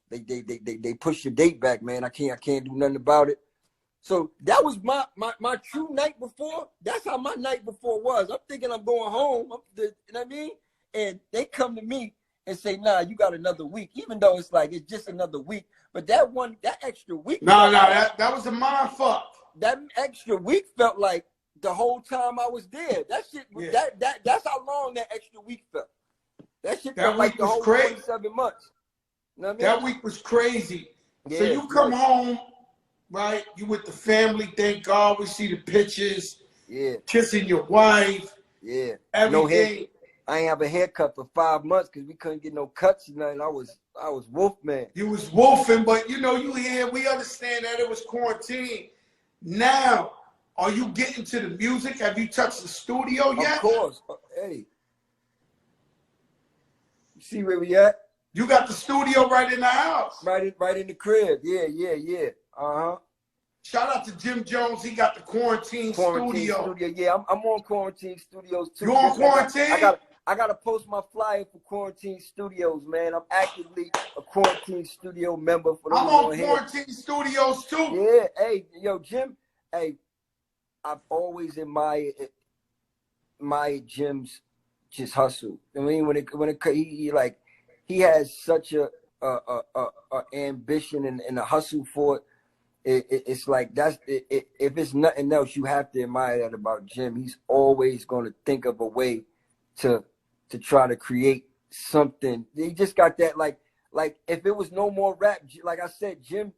they pushed the date back, man. I can't do nothing about it. So that was my true night before. That's how my night before was. I'm thinking I'm going home. You know what I mean? And they come to me and say, nah, you got another week. Even though it's like, it's just another week. But that extra week. That was a mind fuck. That extra week felt like the whole time I was there. That shit, that's how long that extra week felt. That shit felt like the whole 27 months. You know what I mean? That week was crazy. Yeah, so you come home, right? You with the family, thank God. We see the pictures. Yeah. Kissing your wife. Yeah. Everything. No hair. I ain't have a haircut for 5 months because we couldn't get no cuts or nothing. I was wolf man. You was wolfing, but you know, you here. We understand that it was quarantine. Now, are you getting to the music? Have you touched the studio yet? Of course. Hey. You see where we at? You got the studio right in the house. Right in the crib. Yeah. Uh-huh. Shout out to Jim Jones. He got the quarantine studio. Yeah, I'm on Quarantine Studios too. You on quarantine? I gotta post my flyer for Quarantine Studios, man. I'm actively a Quarantine Studio member for those I'm on Quarantine Studios too. Yeah, hey, yo, Jim. Hey, I've always admired Jim's just hustle. I mean, when it he has such a ambition and a hustle for it. It's like if it's nothing else, you have to admire that about Jim. He's always going to think of a way to try to create something. He just got that like if it was no more rap, like I said, Jim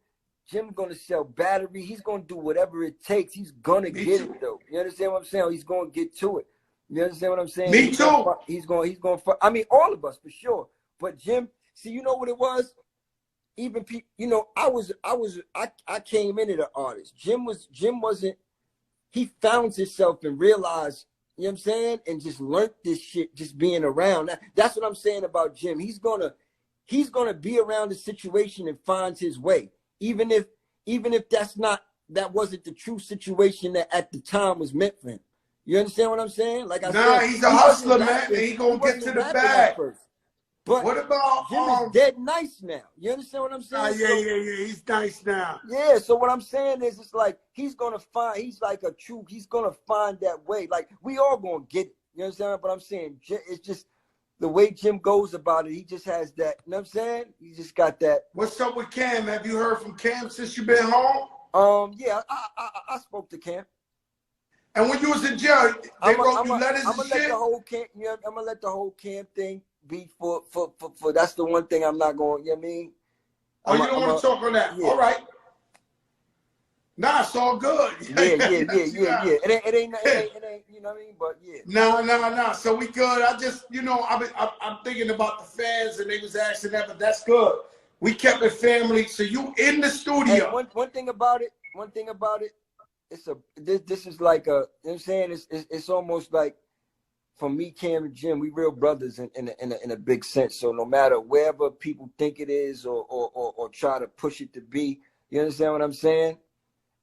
gonna sell battery. He's gonna do whatever it takes. He's gonna get it though. You understand what I'm saying? He's gonna get to it. You understand what I'm saying? Me too. He's going. I mean, all of us for sure. But Jim, see, you know what it was? Even people, you know, I came into the artist. Jim wasn't. He found himself and realized, you know what I'm saying, and just learned this shit just being around. That's what I'm saying about Jim. He's gonna be around the situation and finds his way, even if that wasn't the true situation that at the time was meant for him. You understand what I'm saying? Like I said, he's a hustler, man. And he gonna get to the bag. But what about Jim is dead nice now? You understand what I'm saying? Yeah. He's nice now. Yeah. So what I'm saying is, it's like he's gonna find that way. Like we all gonna get it. You understand what I'm saying? It's just the way Jim goes about it. He just has that. You know what I'm saying? He just got that. What's up with Cam? Have you heard from Cam since you been home? Yeah, I spoke to Cam. And when you was in jail, they wrote you letters and shit? I'm gonna let the whole Cam thing be for that's the one thing I'm not going, you know what I mean? Oh, you don't want to talk on that? Yeah. All right. Nah, it's all good. Yeah. It ain't, you know what I mean? But yeah. No. So we good. I just, you know, I'm thinking about the fans and they was asking that, but that's good. We kept it family. So you in the studio. Hey, one thing about it, this is like a, you know what I'm saying? It's almost like, for me, Cam and Jim, we real brothers in a big sense. So no matter wherever people think it is or try to push it to be, you understand what I'm saying?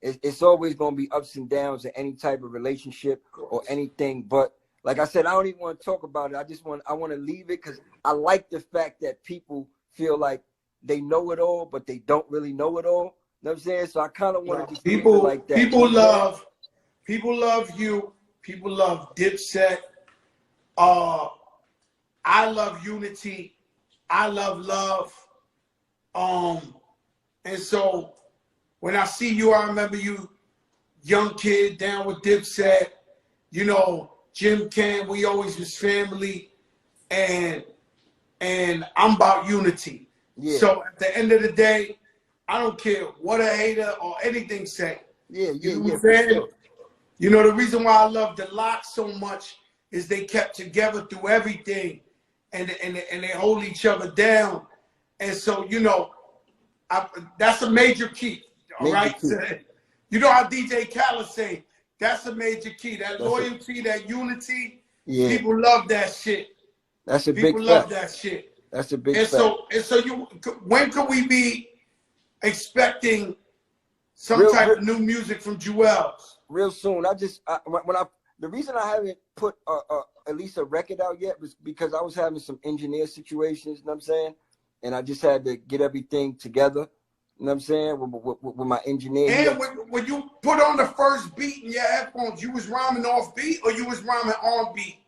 It's always going to be ups and downs in any type of relationship or anything. But like I said, I don't even want to talk about it. I want to leave it because I like the fact that people feel like they know it all, but they don't really know it all. You know what I'm saying? So I kind of want to just leave it like that. People love you. People love Dipset. I love unity. I love love. And so when I see you, I remember you, young kid down with Dipset, you know, Jim Cam, we always was family, and I'm about unity. Yeah. So at the end of the day, I don't care what a hater or anything say. Yeah, You know yeah, what I'm saying? sure. You know, the reason why I love the Lock so much is they kept together through everything, and they hold each other down. And so, you know, that's a major key, all right? You know how DJ Khaled say, that's a major key. That loyalty, that unity, people love that shit. That's a big People love that shit. That's a big fact. So you, when could we be expecting some type of new music from Juelz? Real soon. The reason I haven't put at least a record out yet was because I was having some engineer situations, you know what I'm saying? And I just had to get everything together, you know what I'm saying, with my engineer. And when you put on the first beat in your headphones, you was rhyming off beat or you was rhyming on beat?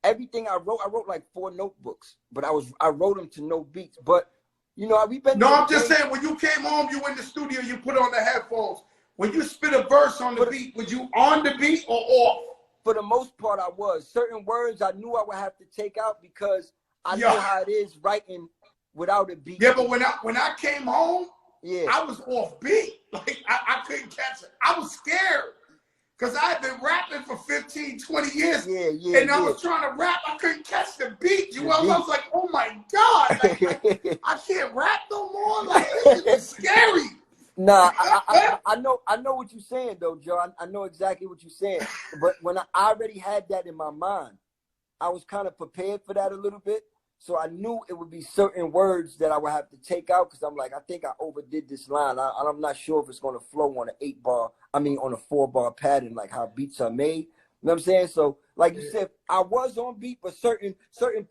Everything I wrote like 4 notebooks, but I wrote them to no beats. But you know, we've been. No, I'm just saying, when you came home, you in the studio, you put on the headphones. When you spit a verse on the beat, was you on the beat or off? For the most part, I was. Certain words I knew I would have to take out because I know how it is writing without a beat. Yeah, but when I came home, I was off beat. Like I couldn't catch it. I was scared. Because I had been rapping for 15, 20 years. And I was trying to rap. I couldn't catch the beat. I was like, oh my God. Like, I can't rap no more. Like, this is scary. Nah, I know what you're saying, though, Joe. I know exactly what you're saying. But when I already had that in my mind, I was kind of prepared for that a little bit. So I knew it would be certain words that I would have to take out because I'm like, I think I overdid this line. I'm not sure if it's going to flow on an 8-bar, on a 4-bar pattern, like how beats are made. You know what I'm saying? So, like you said, I was on beat, but certain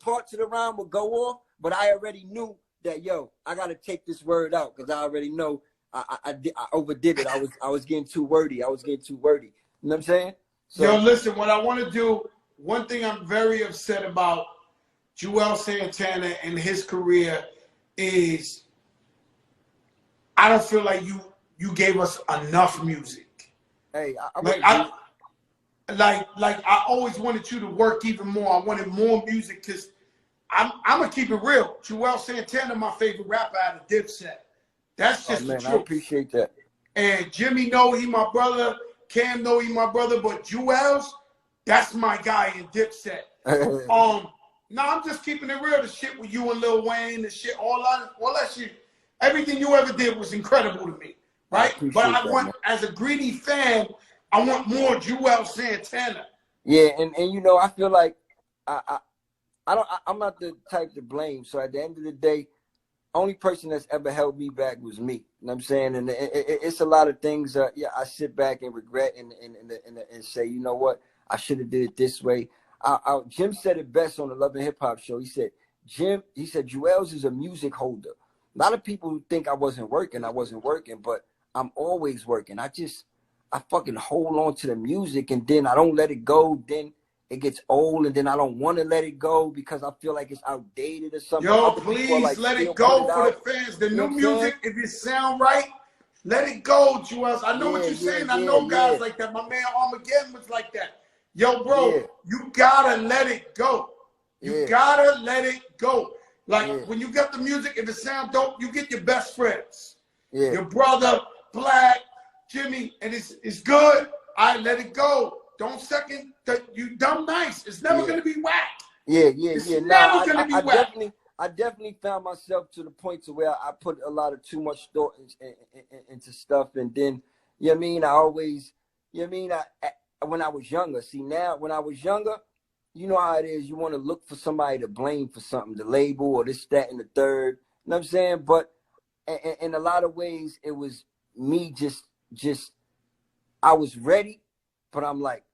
parts of the rhyme would go off. But I already knew that, yo, I got to take this word out because I already know I overdid it. I was getting too wordy. You know what I'm saying? So, yo, listen, what I want to do, one thing I'm very upset about Juelz Santana and his career is I don't feel like you gave us enough music. Hey, I always wanted you to work even more. I wanted more music because I'm gonna keep it real. Juelz Santana, my favorite rapper out of Dipset. That's just the truth. I appreciate that. And Jimmy know he my brother. Cam know he my brother. But Juelz, that's my guy in Dipset. No, I'm just keeping it real. The shit with you and Lil Wayne, the shit, all that shit, everything you ever did was incredible to me, right? But I want, as a greedy fan, I want more Juelz Santana. Yeah, and you know, I feel like I'm not the type to blame. So at the end of the day, only person that's ever held me back was me. You know what I'm saying? And it's a lot of things. I sit back and regret and say, you know what, I should have did it this way. Jim said it best on the Love and Hip Hop show. He said, Juelz is a music holder. A lot of people think I wasn't working, but I'm always working. I fucking hold on to the music and then I don't let it go. Then it gets old and then I don't want to let it go because I feel like it's outdated or something. Yo, please let it go for the fans. The new music, if it sound right, let it go, Juelz. I know what you're saying. I know guys like that. My man Armageddon was like that. Yo, bro, you gotta let it go. You gotta let it go. Like when you get the music, if it sound dope, you get your best friends. Your brother, Black, Jimmy, and it's good. I let it go. Don't second that you dumb nice. It's never gonna be whack. It's never gonna be whack. I definitely found myself to the point to where I put a lot of too much thought into stuff, and then you know what I mean. I always, you know what I mean. When I was younger, when I was younger, you know how it is. You want to look for somebody to blame for something, the label or this, that, and the third. You know what I'm saying? But in a lot of ways, it was me just I was ready, but I'm like,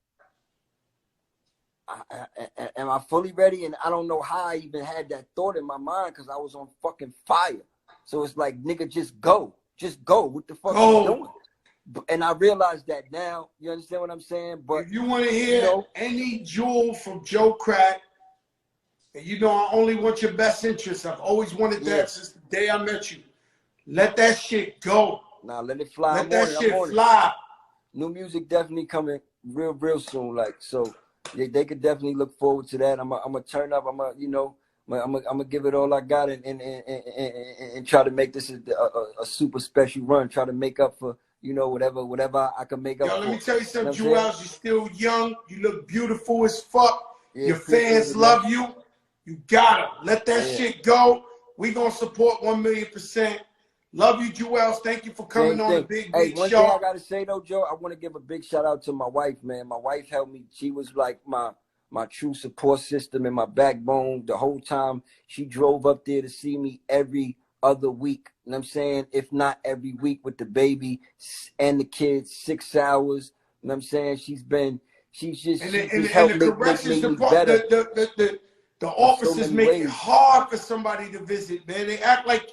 am I fully ready? And I don't know how I even had that thought in my mind because I was on fucking fire. So it's like, nigga, just go. What the fuck are you doing? And I realize that now. You understand what I'm saying? But if you want to hear any jewel from Joe Crack, and you know I only want your best interest. I've always wanted that since the day I met you. Let that shit go. Nah, let it fly. Let I'm that on it. I'm shit on it. fly. New music definitely coming real soon. Like, so they could definitely look forward to that. I'm gonna turn up. I'm gonna give it all I got and try to make this a super special run. Try to make up for, whatever I can make up Yo, for. let me tell you You know something, what I'm saying? Juelz. You're still young. You look beautiful as fuck. Yeah, Your appreciate fans it, man. love you. You gotta let that Yeah. shit go. We gonna support 1,000,000%. Love you, Juelz. Thank you for coming Same on the thing. Big Hey, Big one thing I Show. gotta say though, Joe, I want to give a big shout out to my wife, man. My wife helped me. She was like my true support system and my backbone the whole time. She drove up there to see me every other week. You know what I'm saying? If not every week with the baby and the kids, 6 hours. You know what I'm saying? She just And helped the make corrections me department, better the in so officers many make it ways. hard for somebody to visit, man. They act like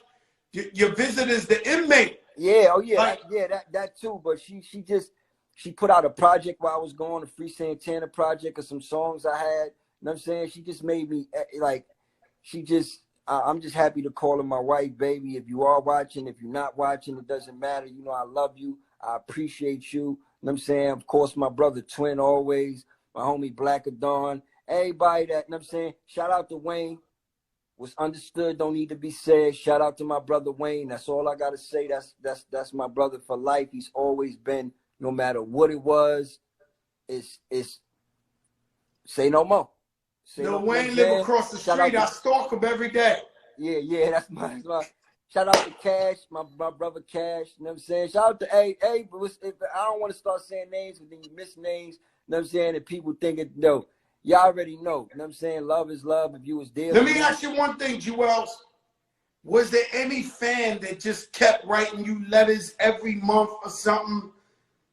your visitor's the inmate. Yeah, oh yeah, Like, that too. But she put out a project while I was going, a Free Santana project of some songs I had. You know what I'm saying? She just made me like I'm just happy to call her my wife, baby. If you are watching, if you're not watching, it doesn't matter. You know, I love you. I appreciate you. You know what I'm saying? Of course, my brother Twin always, my homie Black Dawn, everybody that, you know what I'm saying? Shout out to Wayne. What's understood don't need to be said. Shout out to my brother Wayne. That's all I gotta say. That's my brother for life. He's always been, no matter what it was. It's say no more. Say no, Lil you know what I'm Wayne live saying? across the Shout street. out I to stalk him every day. yeah. That's my shout out to Cash, my brother Cash. You know what I'm saying? Shout out to but if I don't want to start saying names, but then you miss names. You know what I'm saying? And people think it. No, y'all already know. You know what I'm saying? Love is love. If you was there Let for me me. ask you one thing, Juelz. Was there any fan that just kept writing you letters every month or something?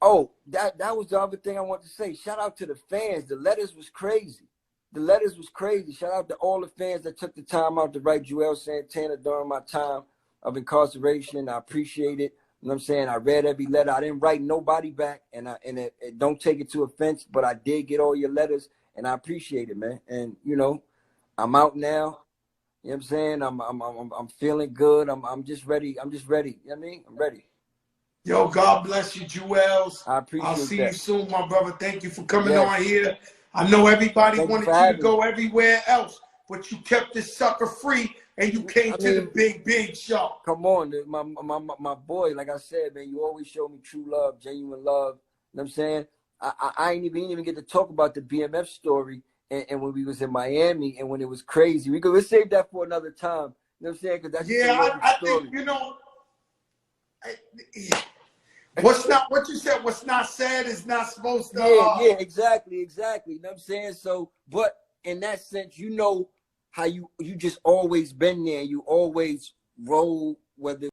Oh, that was the other thing I wanted to say. Shout out to the fans. The letters was crazy. The letters was crazy. Shout out to all the fans that took the time out to write Juelz Santana during my time of incarceration. I appreciate it. You know what I'm saying? I read every letter. I didn't write nobody back, and don't take it to offense, but I did get all your letters, and I appreciate it, man. And I'm out now. You know what I'm saying? I'm feeling good. I'm just ready. I'm just ready. You know what I mean? I'm ready. Yo, God bless you, Juelz. I I'll appreciate see you that. soon, my brother. Thank you for coming on Yes. here. I know everybody Thank you for wanted you to having me. go everywhere else, but you kept this sucker free and you came I to the mean, big show. come on, my boy. Like I said, man, you always show me true love, genuine love. You know what I'm saying? I ain't even get to talk about the BMF story and when we was in Miami and when it was crazy. Let's save that for another time. You know what I'm saying? Because that's just a Yeah, long I story. think, what you said, what's not said is not supposed to. Yeah, exactly. You know what I'm saying? So, but in that sense, how you just always been there. You always roll, whether